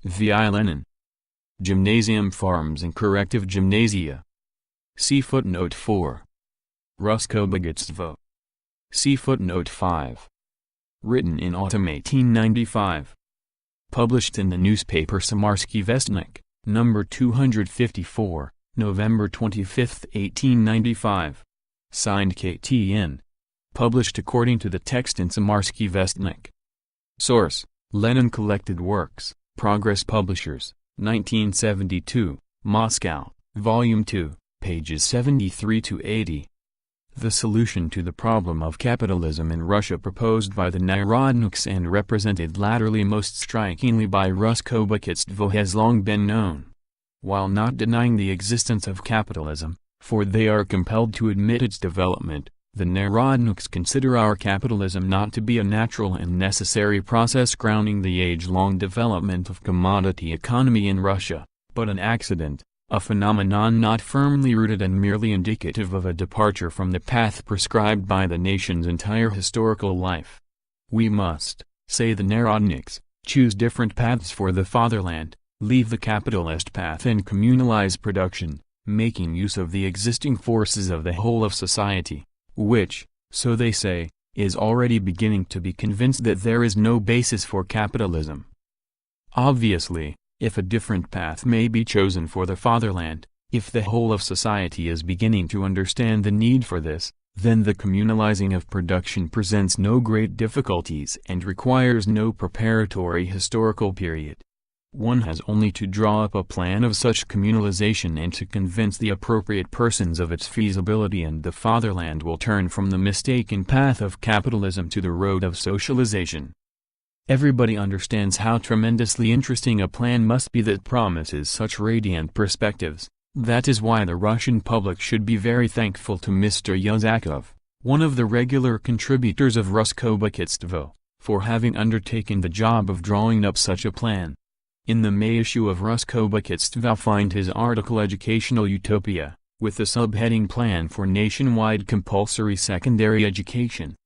v.I. Lenin. Gymnasium farms and corrective gymnasia. See footnote 4. Ruskobogitstvo. See footnote 5. Written in autumn 1895. Published in the newspaper Samarsky Vestnik, number 254, November 25, 1895. Signed KTN. Published according to the text in Samarsky Vestnik. Source: Lenin Collected Works, Progress Publishers, 1972, Moscow, Volume 2, pages 73 to 80. The solution to the problem of capitalism in Russia proposed by the Narodniks and represented latterly most strikingly by Ruskobogitstvo has long been known. While not denying the existence of capitalism, for they are compelled to admit its development, the Narodniks consider our capitalism not to be a natural and necessary process grounding the age-long development of commodity economy in Russia, but an accident, a phenomenon not firmly rooted and merely indicative of a departure from the path prescribed by the nation's entire historical life. We must, say the Narodniks, choose different paths for the fatherland, leave the capitalist path and communalize production, making use of the existing forces of the whole of society, which, so they say, is already beginning to be convinced that there is no basis for capitalism. Obviously, if a different path may be chosen for the fatherland, if the whole of society is beginning to understand the need for this, then the communalizing of production presents no great difficulties and requires no preparatory historical period. One has only to draw up a plan of such communalization and to convince the appropriate persons of its feasibility, and the fatherland will turn from the mistaken path of capitalism to the road of socialization. Everybody understands how tremendously interesting a plan must be that promises such radiant perspectives. That is why the Russian public should be very thankful to Mr. Yazakov, one of the regular contributors of Ruskobogitstvo, for having undertaken the job of drawing up such a plan. In the May issue of Ruskobogitstvo find his article Educational Utopia, with the subheading Plan for Nationwide Compulsory Secondary Education.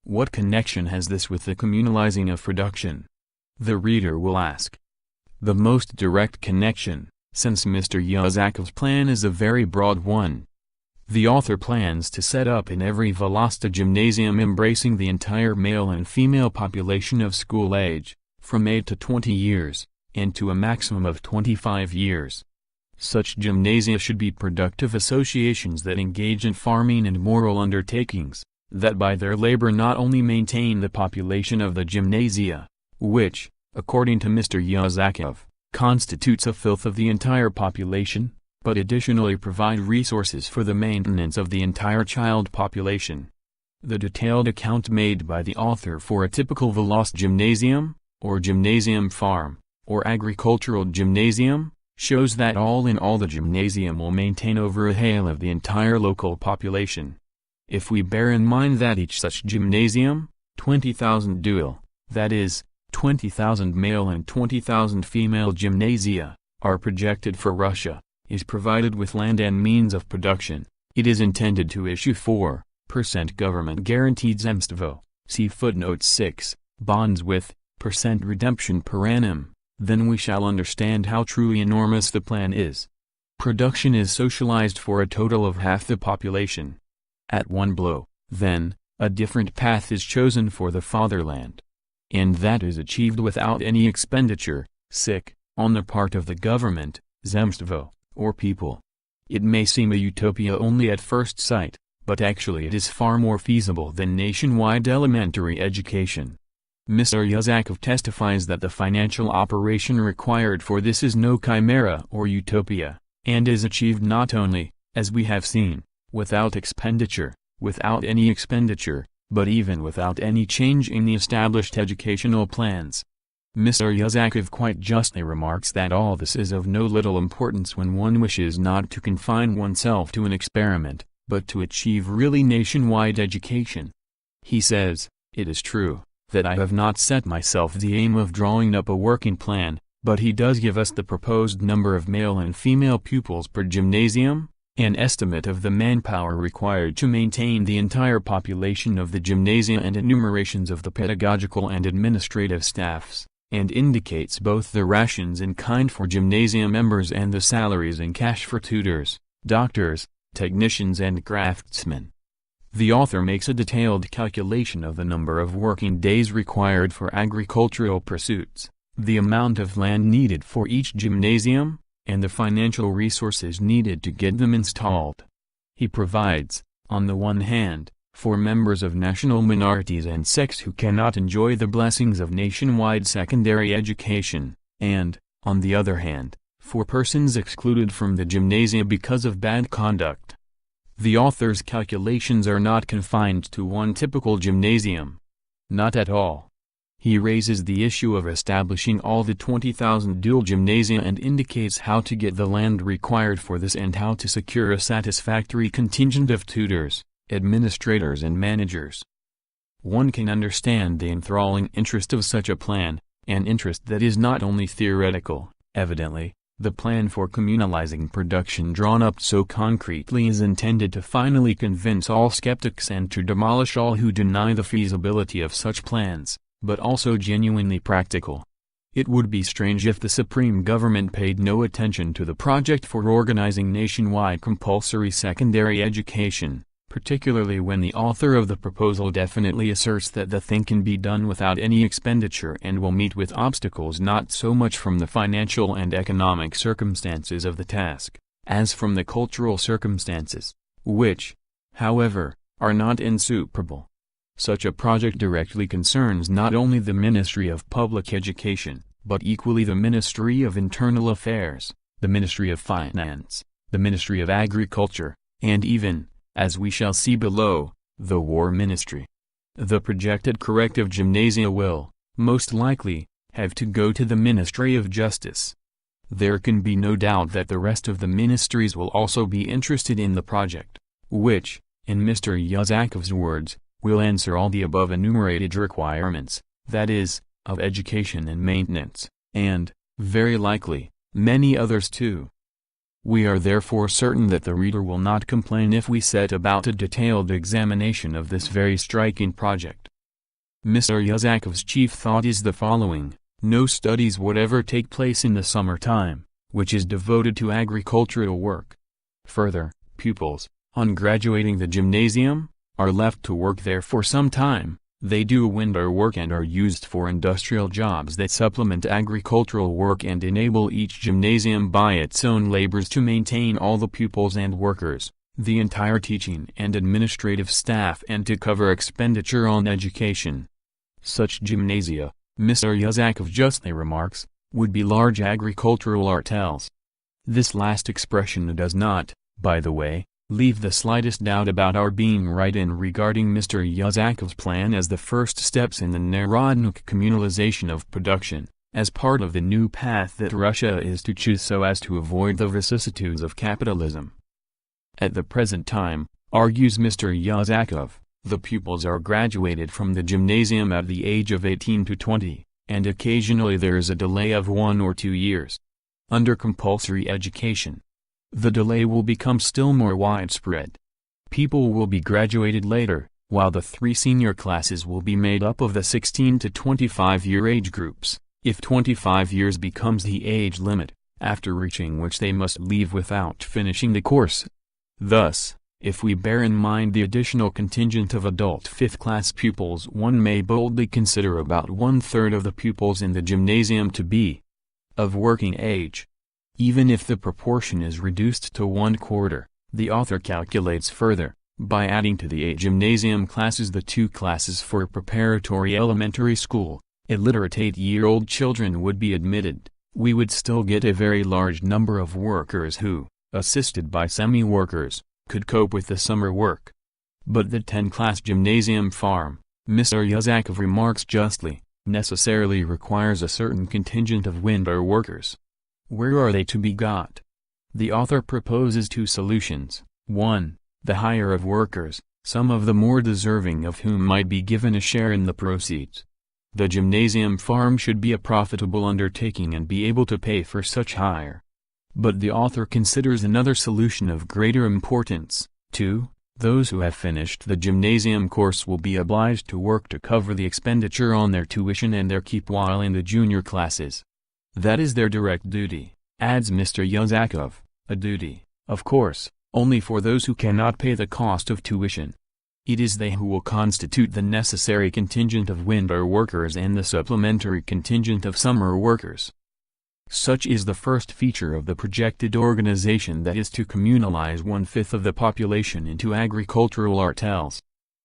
What connection has this with the communalizing of production? The reader will ask. The most direct connection, since Mr. Yazakov's plan is a very broad one. The author plans to set up in every Volostya gymnasium embracing the entire male and female population of school age, from 8 to 20 years, and to a maximum of 25 years. Such gymnasia should be productive associations that engage in farming and moral undertakings, that by their labor not only maintain the population of the gymnasia, which, according to Mr. Yazakov, constitutes a fifth of the entire population, but additionally provide resources for the maintenance of the entire child population. The detailed account made by the author for a typical Volostya gymnasium, or gymnasium farm, or agricultural gymnasium, shows that all in all the gymnasium will maintain over a hail of the entire local population. If we bear in mind that each such gymnasium, 20,000 dual, that is, 20,000 male and 20,000 female gymnasia, are projected for Russia, is provided with land and means of production, it is intended to issue 4% government-guaranteed zemstvo, see footnote 6, bonds with % redemption per annum, then we shall understand how truly enormous the plan is. Production is socialized for a total of half the population. At one blow, then, a different path is chosen for the fatherland. And that is achieved without any expenditure, on the part of the government, zemstvo, or people. It may seem a utopia only at first sight, but actually it is far more feasible than nationwide elementary education. Mr. Yazakov testifies that the financial operation required for this is no chimera or utopia, and is achieved not only, as we have seen, without any expenditure, but even without any change in the established educational plans. Mr. Yazakov quite justly remarks that all this is of no little importance when one wishes not to confine oneself to an experiment, but to achieve really nationwide education. He says, "It is true that I have not set myself the aim of drawing up a working plan, but he does give us the proposed number of male and female pupils per gymnasium, an estimate of the manpower required to maintain the entire population of the gymnasia and enumerations of the pedagogical and administrative staffs, and indicates both the rations in kind for gymnasium members and the salaries in cash for tutors, doctors, technicians and craftsmen. The author makes a detailed calculation of the number of working days required for agricultural pursuits, the amount of land needed for each gymnasium, and the financial resources needed to get them installed. He provides, on the one hand, for members of national minorities and sects who cannot enjoy the blessings of nationwide secondary education, and, on the other hand, for persons excluded from the gymnasia because of bad conduct. The author's calculations are not confined to one typical gymnasium. Not at all. He raises the issue of establishing all the 20,000 dual gymnasia and indicates how to get the land required for this and how to secure a satisfactory contingent of tutors, administrators and managers. One can understand the enthralling interest of such a plan, an interest that is not only theoretical. Evidently, the plan for communalizing production drawn up so concretely is intended to finally convince all skeptics and to demolish all who deny the feasibility of such plans, but also genuinely practical. It would be strange if the Supreme Government paid no attention to the project for organizing nationwide compulsory secondary education, particularly when the author of the proposal definitely asserts that the thing can be done without any expenditure and will meet with obstacles not so much from the financial and economic circumstances of the task, as from the cultural circumstances, which, however, are not insuperable. Such a project directly concerns not only the Ministry of Public Education, but equally the Ministry of Internal Affairs, the Ministry of Finance, the Ministry of Agriculture, and even, as we shall see below, the War Ministry. The projected corrective gymnasia will, most likely, have to go to the Ministry of Justice. There can be no doubt that the rest of the ministries will also be interested in the project, which, in Mr. Yazakov's words, will answer all the above enumerated requirements, that is, of education and maintenance, and, very likely, many others too. We are therefore certain that the reader will not complain if we set about a detailed examination of this very striking project. Mr. Yazakov's chief thought is the following: no studies whatever take place in the summer time, which is devoted to agricultural work. Further, pupils, on graduating the gymnasium, are left to work there for some time. They do winter work and are used for industrial jobs that supplement agricultural work and enable each gymnasium by its own labors to maintain all the pupils and workers, the entire teaching and administrative staff, and to cover expenditure on education. Such gymnasia, Mr. Yazakov justly remarks, would be large agricultural artels. This last expression does not, by the way, leave the slightest doubt about our being right in regarding Mr. Yazakov's plan as the first steps in the Narodnik communalization of production, as part of the new path that Russia is to choose so as to avoid the vicissitudes of capitalism. At the present time, argues Mr. Yazakov, the pupils are graduated from the gymnasium at the age of 18 to 20, and occasionally there is a delay of 1 or 2 years. Under compulsory education, the delay will become still more widespread. People will be graduated later, while the 3 senior classes will be made up of the 16 to 25-year age groups, if 25 years becomes the age limit, after reaching which they must leave without finishing the course. Thus, if we bear in mind the additional contingent of adult 5th-class pupils, one may boldly consider about 1/3 of the pupils in the gymnasium to be of working age. Even if the proportion is reduced to 1/4, the author calculates further, by adding to the 8 gymnasium classes the 2 classes for preparatory elementary school, illiterate 8-year-old children would be admitted. We would still get a very large number of workers who, assisted by semi-workers, could cope with the summer work. But the 10-class gymnasium farm, Mr. Yazakov remarks justly, necessarily requires a certain contingent of winter workers. Where are they to be got? The author proposes 2 solutions. 1. The hire of workers, some of the more deserving of whom might be given a share in the proceeds. The gymnasium farm should be a profitable undertaking and be able to pay for such hire. But the author considers another solution of greater importance. 2. Those who have finished the gymnasium course will be obliged to work to cover the expenditure on their tuition and their keep while in the junior classes. That is their direct duty, adds Mr. Yazakov, a duty, of course, only for those who cannot pay the cost of tuition. It is they who will constitute the necessary contingent of winter workers and the supplementary contingent of summer workers. Such is the first feature of the projected organization, that is to communalize 1/5 of the population into agricultural artels.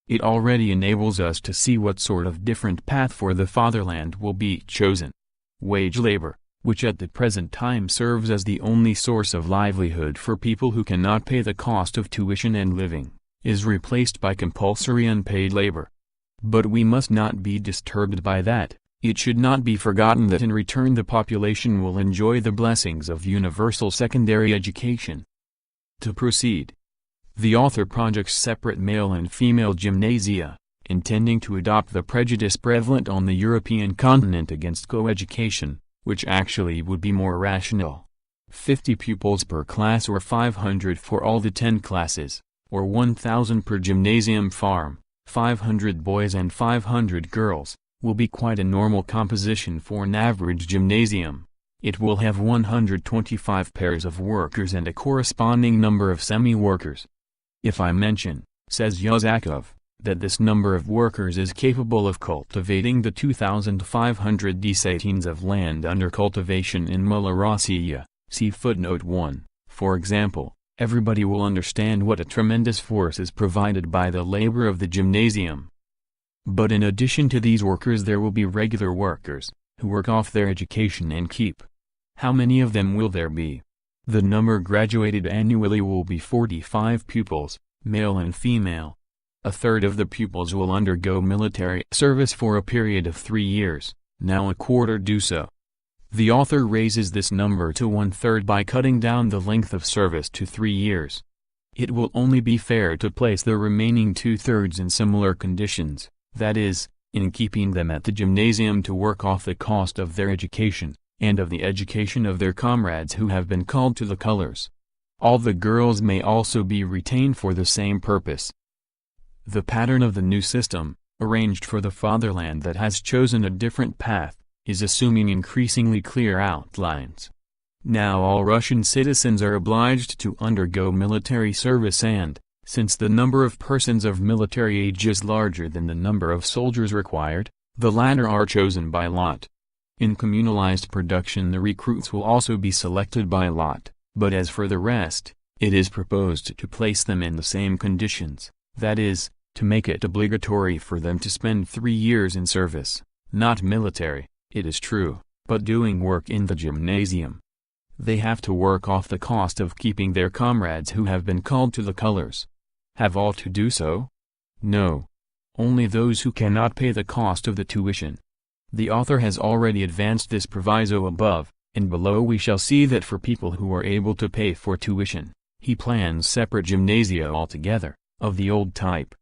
It already enables us to see what sort of different path for the fatherland will be chosen. Wage labor, which at the present time serves as the only source of livelihood for people who cannot pay the cost of tuition and living, is replaced by compulsory unpaid labor. But we must not be disturbed by that. It should not be forgotten that in return the population will enjoy the blessings of universal secondary education. To proceed. The author projects separate male and female gymnasia, intending to adopt the prejudice prevalent on the European continent against co-education, which actually would be more rational. 50 pupils per class or 500 for all the 10 classes, or 1,000 per gymnasium farm, 500 boys and 500 girls, will be quite a normal composition for an average gymnasium. It will have 125 pairs of workers and a corresponding number of semi-workers. If I mention, says Yazakov, that this number of workers is capable of cultivating the 2,500 desatines of land under cultivation in Malorossia, see footnote 1, for example, everybody will understand what a tremendous force is provided by the labor of the gymnasium. But in addition to these workers there will be regular workers, who work off their education and keep. How many of them will there be? The number graduated annually will be 45 pupils, male and female. A third of the pupils will undergo military service for a period of 3 years, now a quarter do so. The author raises this number to 1/3 by cutting down the length of service to 3 years. It will only be fair to place the remaining 2/3 in similar conditions. That is, in keeping them at the gymnasium to work off the cost of their education, and of the education of their comrades who have been called to the colors. All the girls may also be retained for the same purpose. The pattern of the new system, arranged for the fatherland that has chosen a different path, is assuming increasingly clear outlines. Now all Russian citizens are obliged to undergo military service and, since the number of persons of military age is larger than the number of soldiers required, the latter are chosen by lot. In communalized production the recruits will also be selected by lot, but as for the rest, it is proposed to place them in the same conditions, that is, to make it obligatory for them to spend 3 years in service, not military, it is true, but doing work in the gymnasium. They have to work off the cost of keeping their comrades who have been called to the colors. Have all to do so? No. Only those who cannot pay the cost of the tuition. The author has already advanced this proviso above, and below we shall see that for people who are able to pay for tuition, he plans separate gymnasia altogether, of the old type.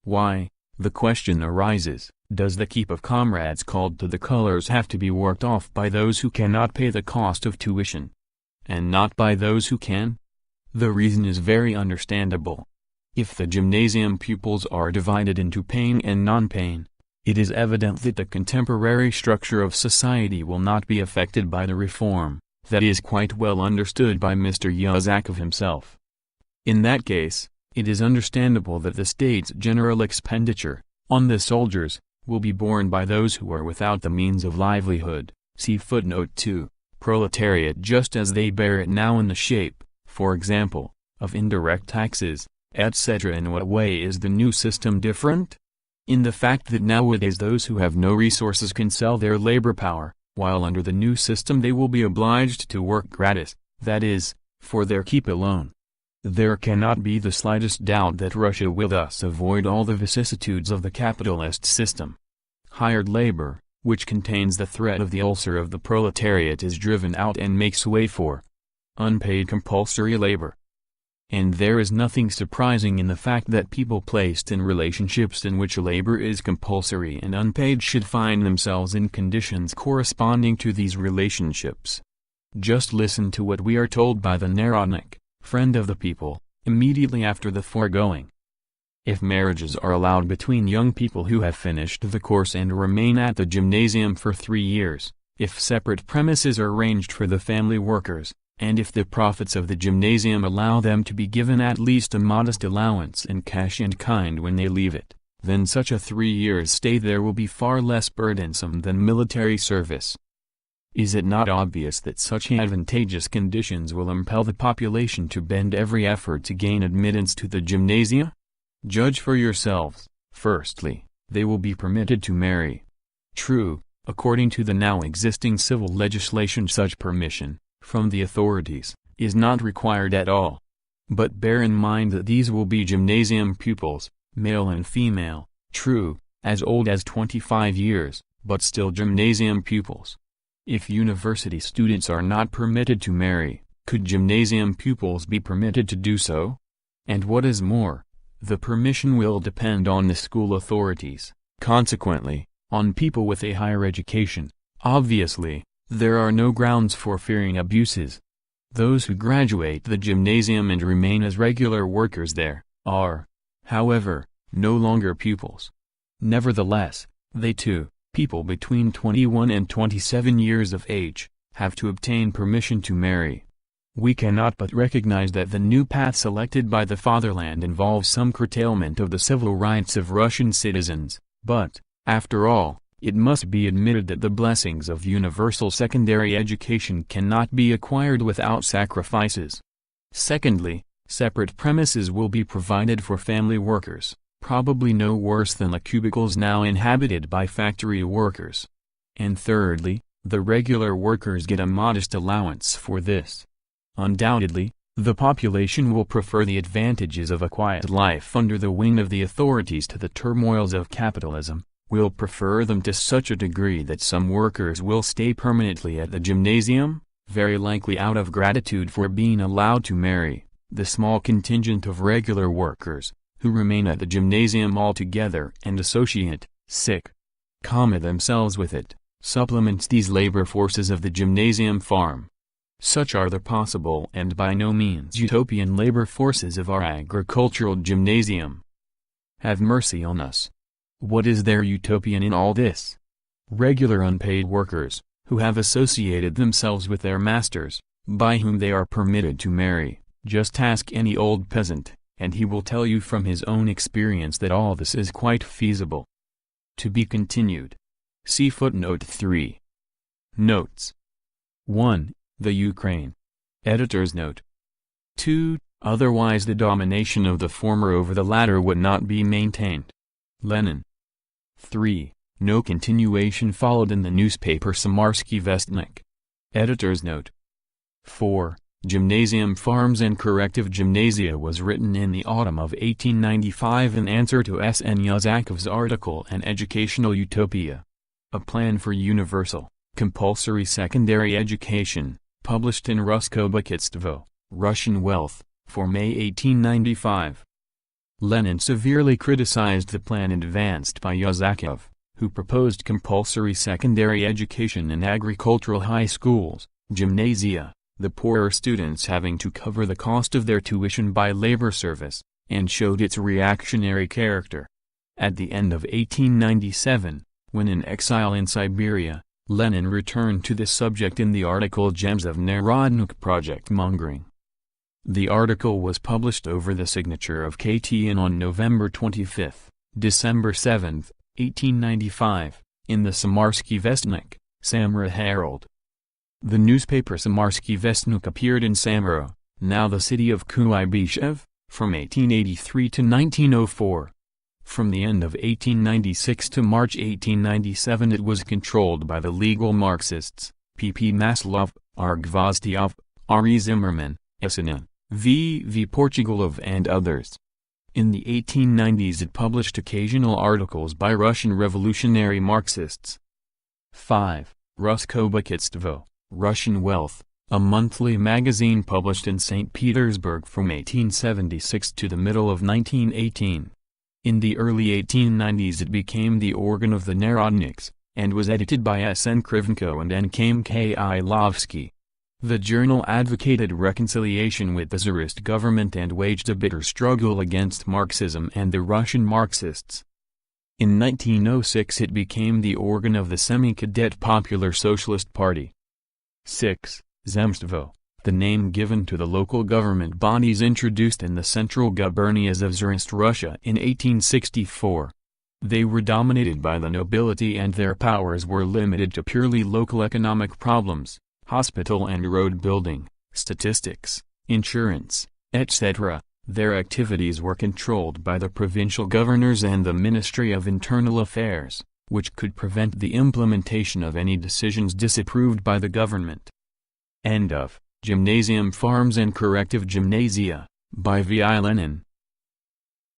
Why, the question arises, does the keep of comrades called to the colors have to be worked off by those who cannot pay the cost of tuition, and not by those who can? The reason is very understandable. If the gymnasium pupils are divided into paying and non-paying, it is evident that the contemporary structure of society will not be affected by the reform. That is quite well understood by Mr. Yazakov himself. In that case, it is understandable that the state's general expenditure, on the soldiers, will be borne by those who are without the means of livelihood, see footnote 2, proletariat, just as they bear it now in the shape, for example, of indirect taxes, etc. In what way is the new system different? In the fact that nowadays those who have no resources can sell their labor power, while under the new system they will be obliged to work gratis, that is, for their keep alone. There cannot be the slightest doubt that Russia will thus avoid all the vicissitudes of the capitalist system. Hired labor, which contains the threat of the ulcer of the proletariat, is driven out and makes way for unpaid compulsory labor. And there is nothing surprising in the fact that people placed in relationships in which labor is compulsory and unpaid should find themselves in conditions corresponding to these relationships. Just listen to what we are told by the Narodnik, friend of the people, immediately after the foregoing. If marriages are allowed between young people who have finished the course and remain at the gymnasium for 3 years, if separate premises are arranged for the family workers, and if the profits of the gymnasium allow them to be given at least a modest allowance in cash and kind when they leave it, then such a 3 years stay there will be far less burdensome than military service. Is it not obvious that such advantageous conditions will impel the population to bend every effort to gain admittance to the gymnasia? Judge for yourselves. Firstly, they will be permitted to marry. True, according to the now existing civil legislation such permission, from the authorities, is not required at all. But bear in mind that these will be gymnasium pupils, male and female, true, as old as 25 years, but still gymnasium pupils. If university students are not permitted to marry, could gymnasium pupils be permitted to do so? And what is more, the permission will depend on the school authorities, consequently, on people with a higher education. Obviously, there are no grounds for fearing abuses. Those who graduate the gymnasium and remain as regular workers there, are, however, no longer pupils. Nevertheless, they too, people between 21 and 27 years of age, have to obtain permission to marry. We cannot but recognize that the new path selected by the fatherland involves some curtailment of the civil rights of Russian citizens, but, after all, it must be admitted that the blessings of universal secondary education cannot be acquired without sacrifices. Secondly, separate premises will be provided for family workers, probably no worse than the cubicles now inhabited by factory workers. And thirdly, the regular workers get a modest allowance for this. Undoubtedly, the population will prefer the advantages of a quiet life under the wing of the authorities to the turmoils of capitalism, will prefer them to such a degree that some workers will stay permanently at the gymnasium, very likely out of gratitude for being allowed to marry. The small contingent of regular workers, who remain at the gymnasium altogether and associate, themselves with it, supplements these labor forces of the gymnasium farm. Such are the possible and by no means utopian labor forces of our agricultural gymnasium. Have mercy on us. What is there utopian in all this? Regular unpaid workers, who have associated themselves with their masters, by whom they are permitted to marry. Just ask any old peasant, and he will tell you from his own experience that all this is quite feasible. To be continued. See footnote 3. Notes. 1. The Ukraine. Editor's note. 2. Otherwise the domination of the former over the latter would not be maintained. Lenin. 3. No continuation followed in the newspaper Samarsky Vestnik. Editor's note. 4. Gymnasium Farms and Corrective Gymnasia was written in the autumn of 1895 in answer to S.N. Yuzakov's article An Educational Utopia. A Plan for Universal, Compulsory Secondary Education, published in Rusko-Bukitstvo, Russian Wealth, for May 1895. Lenin severely criticized the plan advanced by Yuzakov, who proposed compulsory secondary education in agricultural high schools, gymnasia, the poorer students having to cover the cost of their tuition by labor service, and showed its reactionary character. At the end of 1897, when in exile in Siberia, Lenin returned to this subject in the article Gems of Narodnik Project Mongering. The article was published over the signature of KTN on November 25, December 7, 1895, in the Samarsky Vestnik, Samara Herald. The newspaper Samarsky Vestnik appeared in Samara, now the city of Kuibyshev, from 1883 to 1904. From the end of 1896 to March 1897 it was controlled by the legal Marxists, P. P. Maslov, R. Gvozdov, R. E. Zimmerman, Essenen, V. V. Portugalov and others. In the 1890s it published occasional articles by Russian revolutionary Marxists. 5. Rusko-Bukitstvo, Russian Wealth, a monthly magazine published in St. Petersburg from 1876 to the middle of 1918. In the early 1890s it became the organ of the Narodniks, and was edited by S. N. Krivenko and N. Kamkilovsky. The journal advocated reconciliation with the Tsarist government and waged a bitter struggle against Marxism and the Russian Marxists. In 1906 it became the organ of the semi-cadet Popular Socialist Party. 6. Zemstvo, the name given to the local government bodies introduced in the central gubernias of Tsarist Russia in 1864. They were dominated by the nobility and their powers were limited to purely local economic problems, hospital and road building, statistics, insurance, etc. Their activities were controlled by the provincial governors and the Ministry of Internal Affairs, which could prevent the implementation of any decisions disapproved by the government. End of Gymnasium Farms and Corrective Gymnasia, by V. I. Lenin.